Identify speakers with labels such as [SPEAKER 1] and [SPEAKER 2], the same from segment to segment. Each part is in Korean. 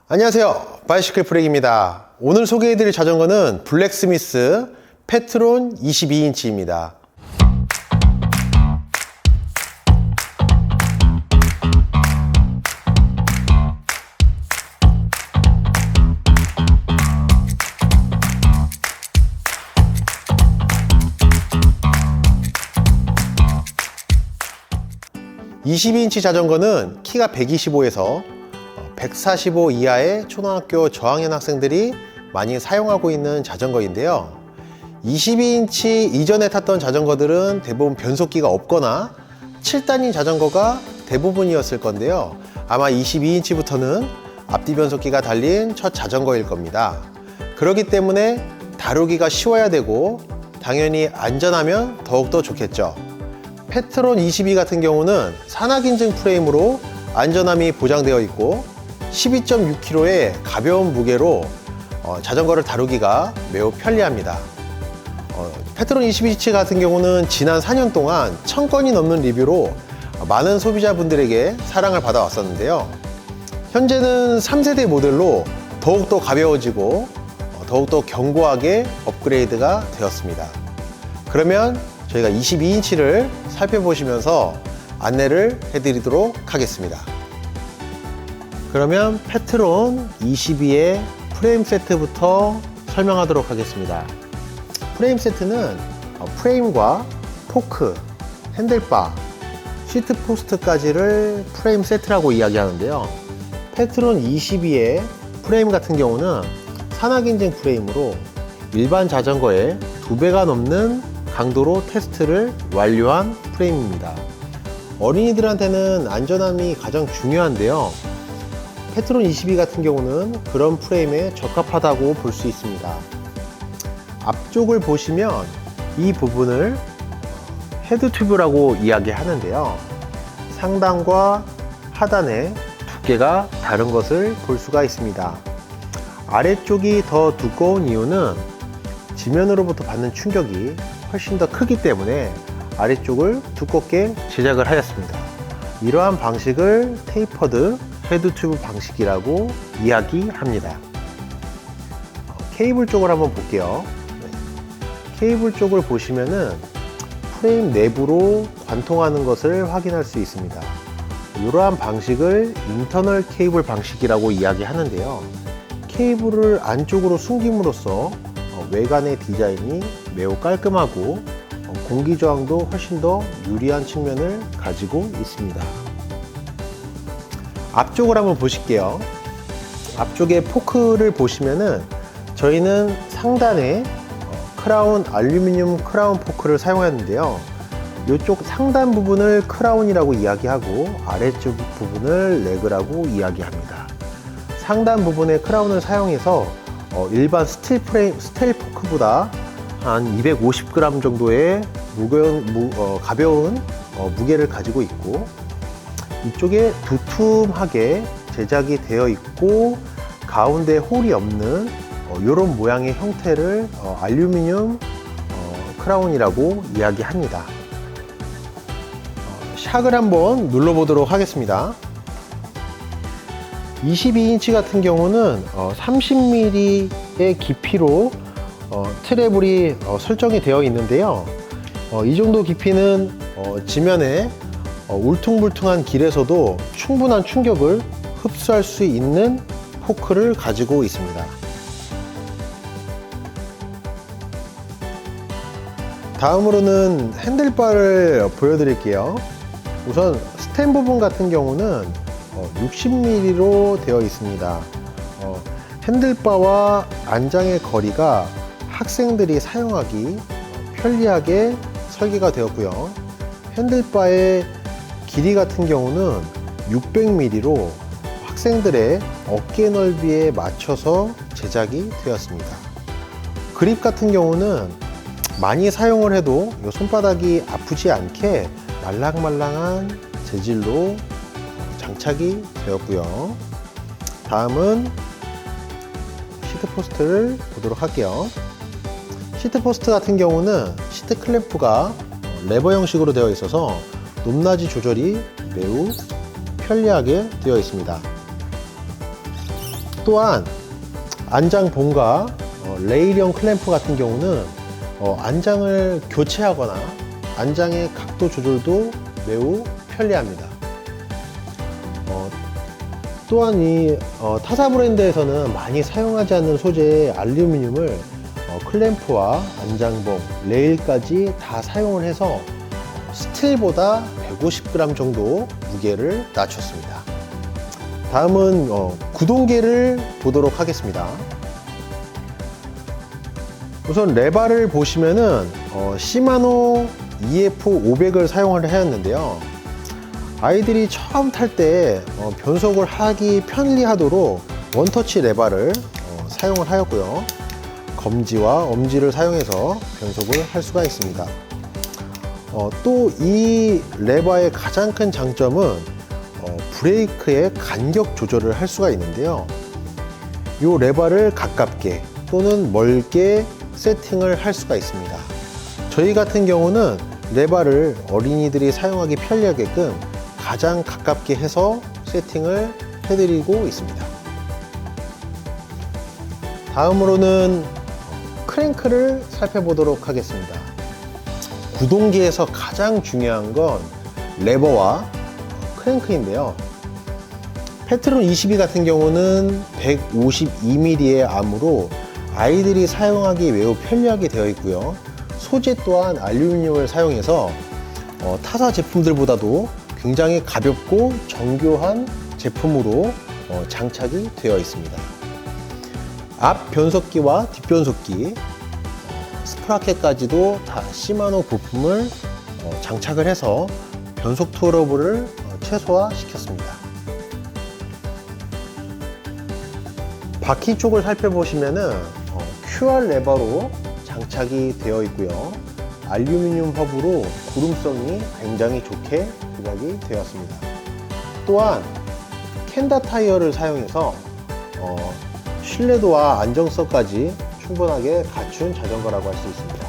[SPEAKER 1] 안녕하세요, 바이시클 프렉입니다. 오늘 소개해드릴 자전거는 블랙스미스 페트론 22인치입니다. (22인치) 자전거는 키가 125에서 145 이하의 초등학교 저학년 학생들이 많이 사용하고 있는 자전거인데요. 22인치 이전에 탔던 자전거들은 대부분 변속기가 없거나 7단인 자전거가 대부분이었을 건데요. 아마 22인치부터는 앞뒤 변속기가 달린 첫 자전거일 겁니다. 그렇기 때문에 다루기가 쉬워야 되고 당연히 안전하면 더욱더 좋겠죠. 페트론 22 같은 경우는 산악인증 프레임으로 안전함이 보장되어 있고 12.6kg의 가벼운 무게로 자전거를 다루기가 매우 편리합니다. 페트론 22인치 같은 경우는 지난 4년 동안 1000건이 넘는 리뷰로 많은 소비자분들에게 사랑을 받아왔었는데요. 현재는 3세대 모델로 더욱더 가벼워지고 더욱더 견고하게 업그레이드가 되었습니다. 그러면 저희가 22인치를 살펴보시면서 안내를 해드리도록 하겠습니다. 그러면 페트론 22의 프레임 세트부터 설명하도록 하겠습니다. 프레임 세트는 프레임과 포크, 핸들바, 시트 포스트까지를 프레임 세트라고 이야기하는데요. 페트론 22의 프레임 같은 경우는 산악인증 프레임으로 일반 자전거의 2배가 넘는 강도로 테스트를 완료한 프레임입니다. 어린이들한테는 안전함이 가장 중요한데요. 페트론 22 같은 경우는 그런 프레임에 적합하다고 볼 수 있습니다. 앞쪽을 보시면 이 부분을 헤드 튜브라고 이야기하는데요. 상단과 하단의 두께가 다른 것을 볼 수가 있습니다. 아래쪽이 더 두꺼운 이유는 지면으로부터 받는 충격이 훨씬 더 크기 때문에 아래쪽을 두껍게 제작을 하였습니다. 이러한 방식을 테이퍼드 헤드 튜브 방식이라고 이야기합니다. 케이블 쪽을 한번 볼게요. 케이블 쪽을 보시면은 프레임 내부로 관통하는 것을 확인할 수 있습니다. 이러한 방식을 인터널 케이블 방식이라고 이야기하는데요. 케이블을 안쪽으로 숨김으로써 외관의 디자인이 매우 깔끔하고 공기 저항도 훨씬 더 유리한 측면을 가지고 있습니다. 앞쪽을 한번 보실게요. 앞쪽에 포크를 보시면은 저희는 상단에 크라운 알루미늄 크라운 포크를 사용했는데요. 이쪽 상단 부분을 크라운이라고 이야기하고 아래쪽 부분을 레그라고 이야기합니다. 상단 부분의 크라운을 사용해서 일반 스틸 포크보다 한 250g 정도의 가벼운 무게를 가지고 있고, 이쪽에 두툼하게 제작이 되어 있고 가운데 홀이 없는 이런 모양의 형태를 알루미늄 크라운이라고 이야기합니다. 샥을 한번 눌러보도록 하겠습니다. 22인치 같은 경우는 30mm의 깊이로 트래블이 설정이 되어 있는데요. 이 정도 깊이는 지면에 울퉁불퉁한 길에서도 충분한 충격을 흡수할 수 있는 포크를 가지고 있습니다. 다음으로는 핸들바를 보여드릴게요. 우선 스텐 부분 같은 경우는 60mm로 되어 있습니다. 핸들바와 안장의 거리가 학생들이 사용하기 편리하게 설계가 되었고요. 핸들바의 길이 같은 경우는 600mm로 학생들의 어깨 넓이에 맞춰서 제작이 되었습니다. 그립 같은 경우는 많이 사용을 해도 손바닥이 아프지 않게 말랑말랑한 재질로 장착이 되었고요. 다음은 시트 포스트를 보도록 할게요. 시트 포스트 같은 경우는 시트 클램프가 레버 형식으로 되어 있어서 높낮이 조절이 매우 편리하게 되어 있습니다. 또한 안장봉과 레일형 클램프 같은 경우는 안장을 교체하거나 안장의 각도 조절도 매우 편리합니다. 또한 이 타사 브랜드에서는 많이 사용하지 않는 소재의 알루미늄을 클램프와 안장봉, 레일까지 다 사용을 해서 스틸보다 150g 정도 무게를 낮췄습니다. 다음은 구동계를 보도록 하겠습니다. 우선 레바를 보시면은 시마노 EF500을 사용을 하였는데요. 아이들이 처음 탈 때 변속을 하기 편리하도록 원터치 레바를 사용을 하였고요. 검지와 엄지를 사용해서 변속을 할 수가 있습니다. 또 이 레바의 가장 큰 장점은 브레이크의 간격 조절을 할 수가 있는데요. 이 레바를 가깝게 또는 멀게 세팅을 할 수가 있습니다. 저희 같은 경우는 레바를 어린이들이 사용하기 편리하게끔 가장 가깝게 해서 세팅을 해드리고 있습니다. 다음으로는 크랭크를 살펴보도록 하겠습니다. 구동기에서 가장 중요한 건 레버와 크랭크인데요. 페트론 22 같은 경우는 152mm의 암으로 아이들이 사용하기 매우 편리하게 되어 있고요. 소재 또한 알루미늄을 사용해서 타사 제품들보다도 굉장히 가볍고 정교한 제품으로 장착이 되어 있습니다. 앞 변속기와 뒷 변속기, 스프라켓까지도 다 시마노 부품을 장착을 해서 변속 트러블을 최소화시켰습니다. 바퀴 쪽을 살펴보시면은 QR 레버로 장착이 되어 있고요. 알루미늄 허브로 구름성이 굉장히 좋게 조작이 되었습니다. 또한 캔다 타이어를 사용해서 신뢰도와 안정성까지 충분하게 갖춘 자전거라고 할 수 있습니다.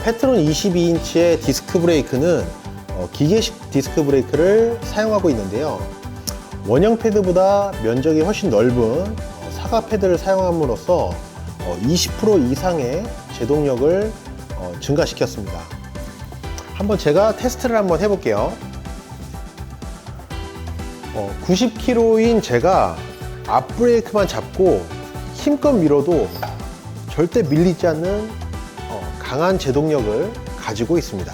[SPEAKER 1] 페트론 22인치의 디스크 브레이크는 기계식 디스크 브레이크를 사용하고 있는데요. 원형 패드보다 면적이 훨씬 넓은 사각 패드를 사용함으로써 20% 이상의 제동력을 증가시켰습니다. 한번 제가 테스트를 한번 해볼게요. 90kg인 제가 앞브레이크만 잡고 힘껏 밀어도 절대 밀리지 않는 강한 제동력을 가지고 있습니다.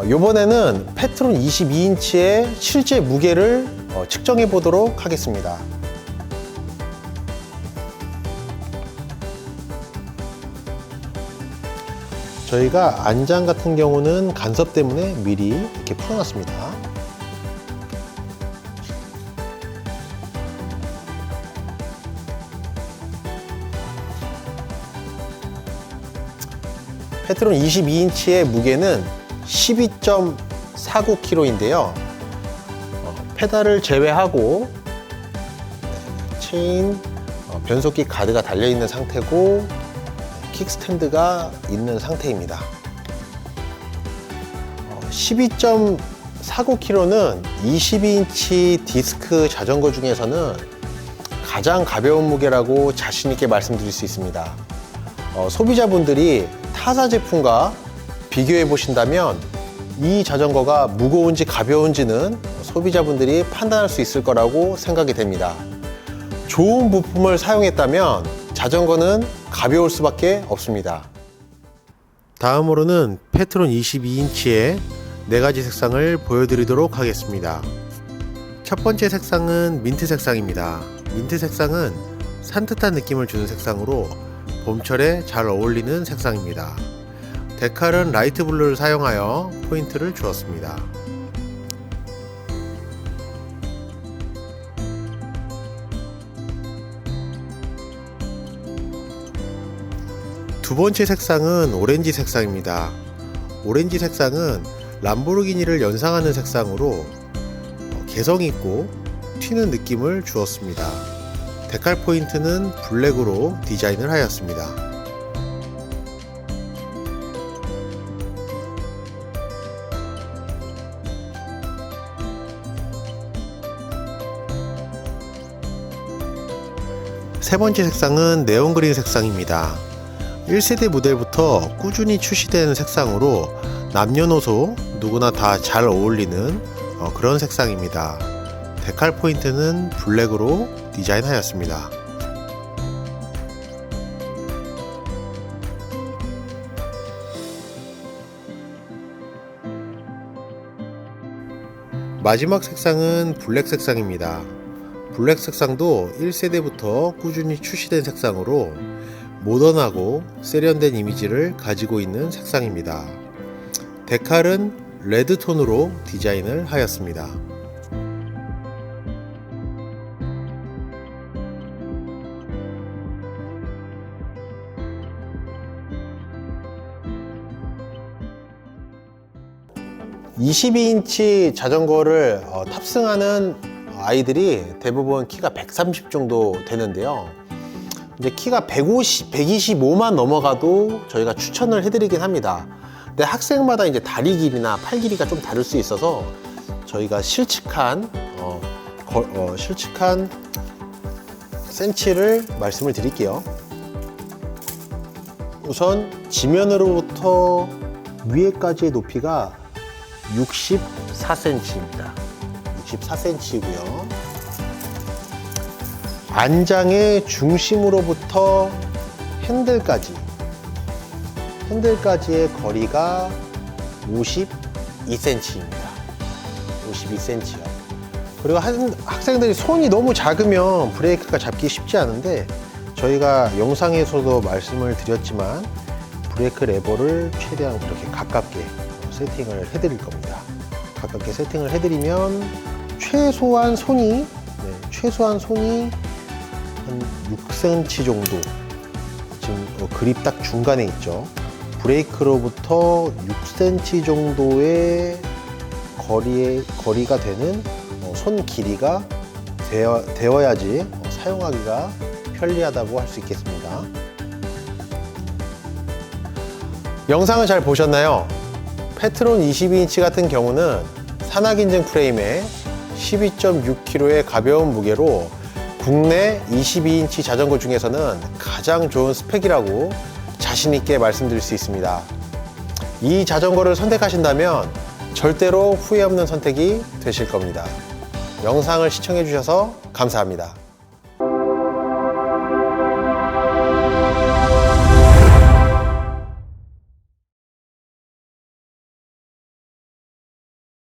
[SPEAKER 1] 이번에는 페트론 22인치의 실제 무게를 측정해 보도록 하겠습니다. 저희가 안장 같은 경우는 간섭 때문에 미리 이렇게 풀어놨습니다. 페트론 22인치의 무게는 12.49kg인데요. 페달을 제외하고 체인, 변속기 가드가 달려있는 상태고 킥스탠드가 있는 상태입니다. 12.49kg는 22인치 디스크 자전거 중에서는 가장 가벼운 무게라고 자신있게 말씀드릴 수 있습니다. 소비자분들이 타사 제품과 비교해 보신다면 이 자전거가 무거운지 가벼운지는 소비자분들이 판단할 수 있을 거라고 생각이 됩니다. 좋은 부품을 사용했다면 자전거는 가벼울 수밖에 없습니다. 다음으로는 페트론 22인치의 4가지 색상을 보여드리도록 하겠습니다. 첫 번째 색상은 민트 색상입니다. 민트 색상은 산뜻한 느낌을 주는 색상으로 봄철에 잘 어울리는 색상입니다. 데칼은 라이트 블루를 사용하여 포인트를 주었습니다. 두 번째 색상은 오렌지 색상입니다. 오렌지 색상은 람보르기니를 연상하는 색상으로 개성있고 튀는 느낌을 주었습니다. 데칼 포인트는 블랙으로 디자인을 하였습니다. 세 번째 색상은 네온그린 색상입니다. 1세대 모델부터 꾸준히 출시되는 색상으로 남녀노소 누구나 다 잘 어울리는 그런 색상입니다. 데칼 포인트는 블랙으로 디자인하였습니다. 마지막 색상은 블랙 색상입니다. 블랙 색상도 1세대부터 꾸준히 출시된 색상으로 모던하고 세련된 이미지를 가지고 있는 색상입니다. 데칼은 레드톤으로 디자인을 하였습니다. (22인치) 자전거를 탑승하는 아이들이 대부분 키가 130 정도 되는데요. 이제 키가 125만 넘어가도 저희가 추천을 해드리긴 합니다. 근데 학생마다 이제 다리 길이나 팔 길이가 좀 다를 수 있어서 저희가 실측한 센치를 말씀을 드릴게요. 우선 지면으로부터 위에까지의 높이가 64cm입니다. 64cm이고요. 안장의 중심으로부터 핸들까지의 거리가 52cm입니다. 52cm요. 그리고 학생들이 손이 너무 작으면 브레이크가 잡기 쉽지 않은데 저희가 영상에서도 말씀을 드렸지만 브레이크 레버를 최대한 이렇게 가깝게 세팅을 해드릴 겁니다. 가깝게 세팅을 해드리면 최소한 손이 한 6cm 정도, 지금 그립 딱 중간에 있죠. 브레이크로부터 6cm 정도의 거리가 되는 손 길이가 되어야지 사용하기가 편리하다고 할 수 있겠습니다. 영상을 잘 보셨나요? 페트론 22인치 같은 경우는 산화긴증 프레임에 12.6kg의 가벼운 무게로 국내 22인치 자전거 중에서는 가장 좋은 스펙이라고 자신있게 말씀드릴 수 있습니다. 이 자전거를 선택하신다면 절대로 후회 없는 선택이 되실 겁니다. 영상을 시청해 주셔서 감사합니다.